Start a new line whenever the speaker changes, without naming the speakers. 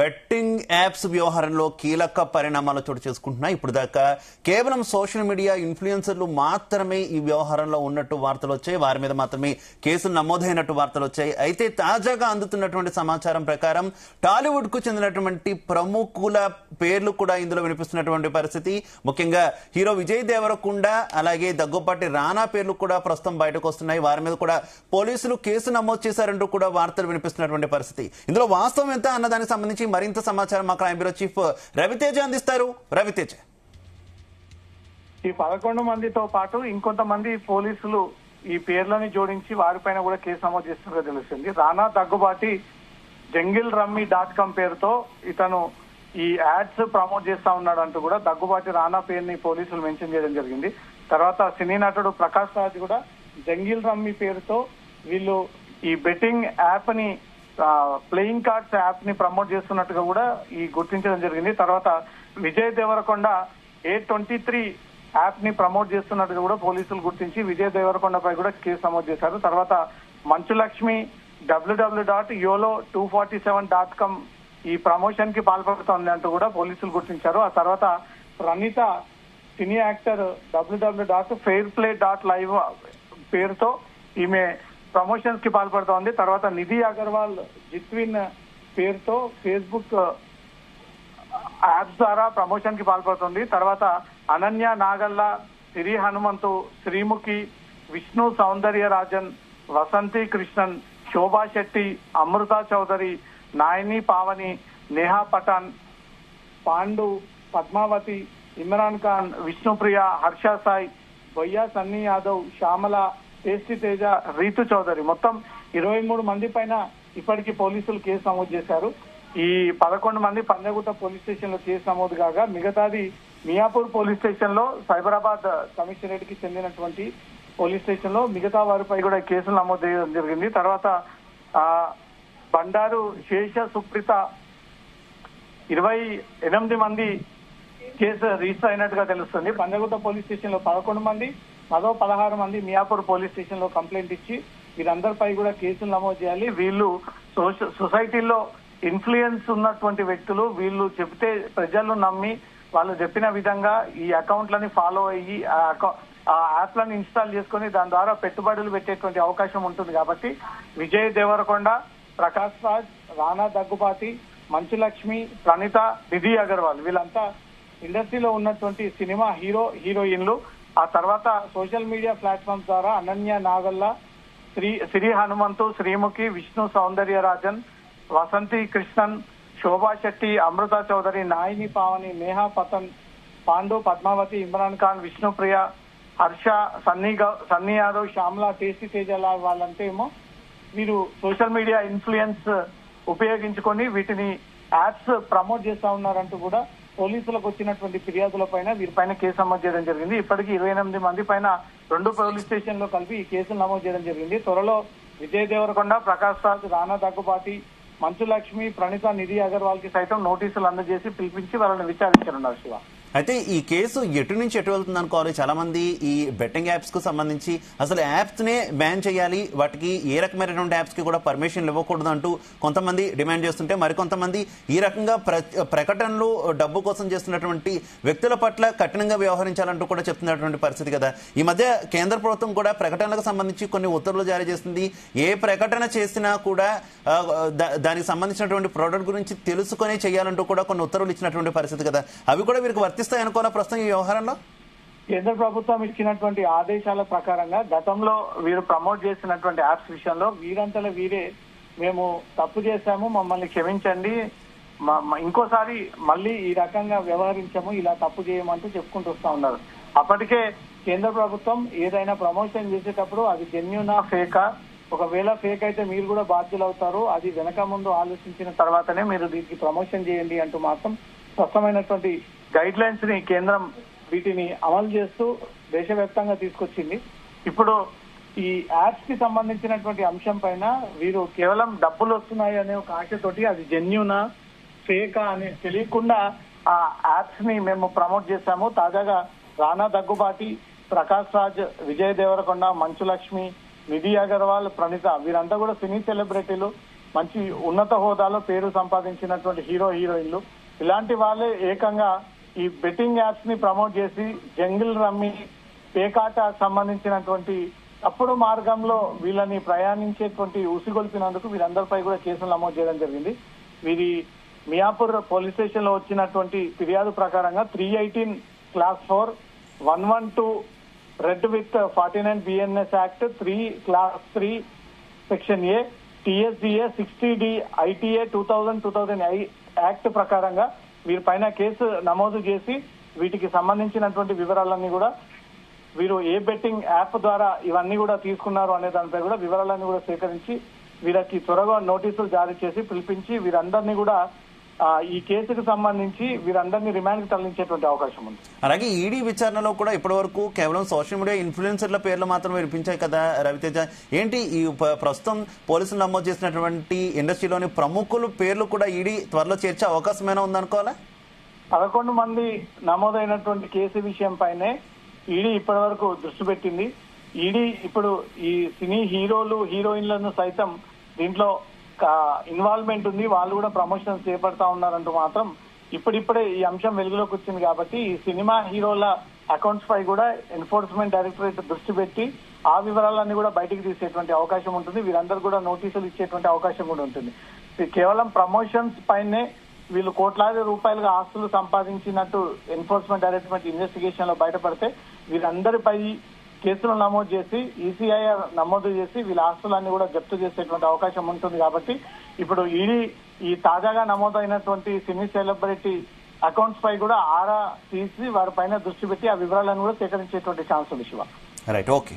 Betting apps వ్యవహారంలో కీలక పరిణామాలు చోటు చేసుకుంటున్నాయి. ఇప్పుడు దాకా కేవలం సోషల్ మీడియా ఇన్ఫ్లుయెన్సర్లు మాత్రమే ఈ వ్యవహారంలో ఉన్నట్టు వార్తలు వచ్చాయి. వారి మీద మాత్రమే కేసులు నమోదైనట్టు వార్తలు వచ్చాయి. అయితే తాజాగా అందుతున్నటువంటి సమాచారం ప్రకారం టాలీవుడ్ కు చెందినటువంటి ప్రముఖుల పేర్లు కూడా ఇందులో వినిపిస్తున్నటువంటి పరిస్థితి. ముఖ్యంగా హీరో విజయ్ దేవరకొండ అలాగే దగ్గుబాటి రానా పేర్లు కూడా ప్రస్తుతం బయటకు వస్తున్నాయి. వారి మీద కూడా పోలీసులు కేసు నమోదు చేశారంటూ కూడా వార్తలు వినిపిస్తున్నటువంటి పరిస్థితి. ఇందులో వాస్తవం ఎంత అన్నదానికి సంబంధించి మరింత సమాచారం మా క్రైమ్ బ్యూరో చీఫ్ రవితేజ అందిస్తారు. రవితేజ,
ఈ 11 మందితో పాటు ఇంకొంతమంది పోలీసులు ఈ పేర్లని జోడించి వారిపైన కూడా కేసు నమోదు చేస్తున్నట్టు తెలుస్తుంది. రానా దగ్గుబాటి JungleRummy.com పేరుతో ఇతను ఈ యాడ్స్ ప్రమోట్ చేస్తా ఉన్నాడు అంటూ కూడా దగ్గుబాటి రానా పేరుని పోలీసులు మెన్షన్ చేయడం జరిగింది. తర్వాత సినీ నటుడు ప్రకాష్ రాజ్ కూడా JungleRummy పేరుతో వీళ్ళు ఈ బెట్టింగ్ యాప్ ని ప్లేయింగ్ కార్డ్స్ యాప్ ని ప్రమోట్ చేస్తున్నట్టుగా కూడా ఈ గుర్తించడం జరిగింది. తర్వాత విజయ్ దేవరకొండ A23 యాప్ ని ప్రమోట్ చేస్తున్నట్టుగా కూడా పోలీసులు గుర్తించి విజయ్ దేవరకొండపై కూడా కేసు నమోదు చేశారు. తర్వాత మంచు లక్ష్మి www.yolo247.com ఈ ప్రమోషన్ కి పాల్పడుతోంది అంటూ కూడా పోలీసులు గుర్తించారు. ఆ తర్వాత ప్రణీత సినీ యాక్టర్ www.fairplay.live పేరుతో ఈమె ప్రమోషన్స్ కి పాల్పడుతోంది. తర్వాత నిధి అగర్వాల్ జిత్విన్ పేరుతో ఫేస్బుక్ యాప్స్ ద్వారా ప్రమోషన్ కి పాల్పడుతుంది. తర్వాత అనన్య నాగల్ల, సిరి హనుమంతు, శ్రీముఖి, విష్ణు సౌందర్యరాజన్, వసంతి కృష్ణన్, శోభా శెట్టి, అమృత చౌదరి, నాయని పావని, నేహా పఠాన్, పాండు, పద్మావతి, ఇమ్రాన్ ఖాన్, విష్ణుప్రియ, హర్ష సాయి, బొయ్యా సన్నీ యాదవ్, శ్యామల, టేస్టీ తేజ, రీతు చౌదరి మొత్తం 23 మంది పైన ఇప్పటికీ పోలీసులు కేసు నమోదు చేశారు. ఈ 11 మంది పంజాగుట్ట పోలీస్ స్టేషన్ లో కేసు నమోదు కాగా మిగతాది మియాపూర్ పోలీస్ స్టేషన్ లో సైబరాబాద్ కమిషనరేట్ కి చెందినటువంటి పోలీస్ స్టేషన్ లో మిగతా వారిపై కూడా కేసులు నమోదు చేయడం జరిగింది. తర్వాత బండారు శేష సుప్రీత 28 మంది కేసు రిజిస్టర్ అయినట్టుగా తెలుస్తుంది. పంజాగుట్ట పోలీస్ స్టేషన్ లో 11 మంది, మరో 16 మంది మియాపూర్ పోలీస్ స్టేషన్ లో కంప్లైంట్ ఇచ్చి వీరందరిపై కూడా కేసులు నమోదు చేయాలి. వీళ్ళు సొసైటీలో ఇన్ఫ్లుయెన్స్ ఉన్నటువంటి వ్యక్తులు, వీళ్ళు చెబితే ప్రజలు నమ్మి వాళ్ళు చెప్పిన విధంగా ఈ అకౌంట్లని ఫాలో అయ్యి ఆ యాప్లను ఇన్స్టాల్ చేసుకుని దాని ద్వారా పెట్టుబడులు పెట్టేటువంటి అవకాశం ఉంటుంది. కాబట్టి విజయ్ దేవరకొండ, ప్రకాష్ రాజ్, రానా దగ్గుబాటి, మంచు లక్ష్మి, ప్రణీత, నిధి అగర్వాల్ వీళ్ళంతా ఇండస్ట్రీలో ఉన్నటువంటి సినిమా హీరోయిన్లు. ఆ తర్వాత సోషల్ మీడియా ప్లాట్ఫామ్స్ ద్వారా అనన్య నాగల్ల, సిరి హనుమంతు, శ్రీముఖి, విష్ణు సౌందర్యరాజన్, వసంతి కృష్ణన్, శోభా శెట్టి, అమృత చౌదరి, నాయిని పావని, నేహా పతన్, పాండు, పద్మావతి, ఇమ్రాన్ ఖాన్, విష్ణుప్రియ, హర్ష, సన్నీ యాదవ్, శ్యామల, టేస్టీ తేజ వాళ్ళంటే ఏమో వీరు సోషల్ మీడియా ఇన్ఫ్లుయెన్స్ ఉపయోగించుకొని వీటిని యాప్స్ ప్రమోట్ చేస్తా ఉన్నారంటూ కూడా పోలీసులకు వచ్చినటువంటి ఫిర్యాదుల పైన వీరిపైన కేసు నమోదు చేయడం జరిగింది. ఇప్పటికీ 28 మంది పైన 2 పోలీస్ స్టేషన్ లో కలిపి ఈ కేసులు నమోదు చేయడం జరిగింది. త్వరలో విజయ్ దేవరకొండ, ప్రకాష్ రాజ్, రానా దగ్గుబాటి, మంచు లక్ష్మి, ప్రణీత, నిధి అగర్వాల్ కి సైతం నోటీసులు అందజేసి పిలిపించి వాళ్ళని విచారించనున్నారు. శివ,
అయితే ఈ కేసు ఎటు నుంచి ఎటు వెళ్తుంది అనుకోవాలి. చాలా మంది ఈ బెట్టింగ్ యాప్స్ కు సంబంధించి అసలు యాప్స్ నే బ్యాన్ చేయాలి, వాటికి ఏ రకమైనటువంటి యాప్స్ కి కూడా పర్మిషన్ ఇవ్వకూడదు అంటూ కొంతమంది డిమాండ్ చేస్తుంటే మరికొంతమంది ఈ రకంగా ప్రకటనలు డబ్బు కోసం చేస్తున్నటువంటి వ్యక్తుల పట్ల కఠినంగా వ్యవహరించాలంటూ కూడా చెప్తున్నటువంటి పరిస్థితి కదా. ఈ మధ్య కేంద్ర ప్రభుత్వం కూడా ప్రకటనలకు సంబంధించి కొన్ని ఉత్తర్వులు జారీ చేస్తుంది. ఏ ప్రకటన చేసినా కూడా దానికి సంబంధించినటువంటి ప్రోడక్ట్ గురించి తెలుసుకొని చేయాలంటూ కూడా కొన్ని ఉత్తర్వులు ఇచ్చినటువంటి పరిస్థితి కదా. అవి కూడా వీరికి వర్తిస్తాయి అనుకోవాలా ప్రస్తుతం ఈ వ్యవహారంలో?
కేంద్ర ప్రభుత్వం ఇచ్చినటువంటి ఆదేశాల ప్రకారంగా గతంలో వీరు ప్రమోట్ చేసినటువంటి యాప్స్ విషయంలో వీరంతలో వీరే మేము తప్పు చేశాము, మమ్మల్ని క్షమించండి, ఇంకోసారి మళ్ళీ ఈ రకంగా వ్యవహరించాము, ఇలా తప్పు చేయమంటూ చెప్పుకుంటూ వస్తా ఉన్నారు. అప్పటికే కేంద్ర ప్రభుత్వం ఏదైనా ప్రమోషన్ చేసేటప్పుడు అది జెన్యూనా ఫేకా, ఒకవేళ ఫేక్ అయితే మీరు కూడా బాధ్యులు అవుతారు, అది వెనక ముందు ఆలోచించిన తర్వాతనే మీరు దీనికి ప్రమోషన్ చేయండి అంటూ మాత్రం స్పష్టమైనటువంటి గైడ్ లైన్స్ ని కేంద్రం వీటిని అమలు చేస్తూ దేశవ్యాప్తంగా తీసుకొచ్చింది. ఇప్పుడు ఈ యాప్స్ కి సంబంధించినటువంటి అంశం పైన వీరు కేవలం డబ్బులు వస్తున్నాయి అనే ఒక ఆశతోటి అది జెన్యూనా ఫేకా అని తెలియకుండా ఆ యాప్స్ ని మేము ప్రమోట్ చేశాము. తాజాగా రానా దగ్గుబాటి, ప్రకాష్ రాజ్, విజయ్ దేవరకొండ, మంచు లక్ష్మి, నిధి అగర్వాల్, ప్రణీత వీరంతా కూడా సినీ సెలబ్రిటీలు. మంచి ఉన్నత హోదాలో పేరు సంపాదించినటువంటి హీరో హీరోయిన్లు ఇలాంటి వాళ్ళే ఏకంగా ఈ బెట్టింగ్ యాప్స్ ని ప్రమోట్ చేసి జంగిల్ రమ్మి పేకాట సంబంధించినటువంటి తప్పుడు మార్గంలో వీళ్ళని ప్రయాణించేటువంటి ఉసిగొల్పినందుకు వీరందరిపై కూడా కేసులు నమోదు చేయడం జరిగింది. వీరి మియాపూర్ పోలీస్ స్టేషన్ లో వచ్చినటువంటి ఫిర్యాదు ప్రకారంగా 318 class 4 112 read with 49 BNS act 3 class 3 section A TSDA 60D ITA 2000 act ప్రకారంగా వీరిపైన కేసు నమోదు చేసి వీటికి సంబంధించినటువంటి వివరాలన్నీ కూడా వీరు ఏ బెట్టింగ్ యాప్ ద్వారా ఇవన్నీ కూడా తీసుకున్నారు అనే దానిపై కూడా వివరాలన్నీ కూడా సేకరించి వీరికి త్వరగా నోటీసులు జారీ చేసి పిలిపించి వీరందరినీ కూడా ఈ కేసుకు సంబంధించి వీరందరినీ రిమాండ్ కి తరలించేటువంటి అవకాశం ఉంది.
అలాగే ఈడీ విచారణలో కూడా ఇప్పటి వరకు కేవలం సోషల్ మీడియా ఇన్ఫ్లుయెన్సర్ల పేర్లు మాత్రమే వినిపించాయి కదా రవితేజ, ఏంటి ఈ ప్రస్తుతం పోలీసులు నమోదు చేసినటువంటి ఇండస్ట్రీలోని ప్రముఖుల పేర్లు కూడా ఈడీ త్వరలో చేర్చే అవకాశం ఏమైనా ఉందనుకోవాలా?
11 మంది నమోదైనటువంటి కేసు విషయం పైనే ఈడీ ఇప్పటి వరకు దృష్టి పెట్టింది. ఈడీ ఇప్పుడు ఈ సినీ హీరోలు హీరోయిన్లను సైతం దీంట్లో ఇన్వాల్వ్మెంట్ ఉంది, వాళ్ళు కూడా ప్రమోషన్స్ చేపడతా ఉన్నారంటూ మాత్రం ఇప్పుడిప్పుడే ఈ అంశం వెలుగులోకి వచ్చింది. కాబట్టి ఈ సినిమా హీరోల అకౌంట్స్ పై కూడా ఎన్ఫోర్స్మెంట్ డైరెక్టరేట్ దృష్టి పెట్టి ఆ వివరాలన్నీ కూడా బయటికి తీసేటువంటి అవకాశం ఉంటుంది. వీరందరూ కూడా నోటీసులు ఇచ్చేటువంటి అవకాశం కూడా ఉంటుంది. కేవలం ప్రమోషన్స్ పైనే వీళ్ళు కోట్లాది రూపాయలుగా ఆస్తులు సంపాదించినట్టు ఎన్ఫోర్స్మెంట్ డైరెక్టరేట్ ఇన్వెస్టిగేషన్ లో బయటపడితే వీరందరిపై కేసులు నమోదు చేసి ఈసీఐఆర్ నమోదు చేసి వీళ్ళ ఆస్తులన్నీ కూడా జప్తు చేసేటువంటి అవకాశం ఉంటుంది. కాబట్టి ఇప్పుడు ఈడీ ఈ తాజాగా నమోదైనటువంటి సినీ సెలబ్రిటీ అకౌంట్స్ పై కూడా ఆరా తీసి వారిపైన దృష్టి పెట్టి ఆ వివరాలను కూడా సేకరించేటువంటి ఛాన్స్ ఉంది. Shiva,
right, okay.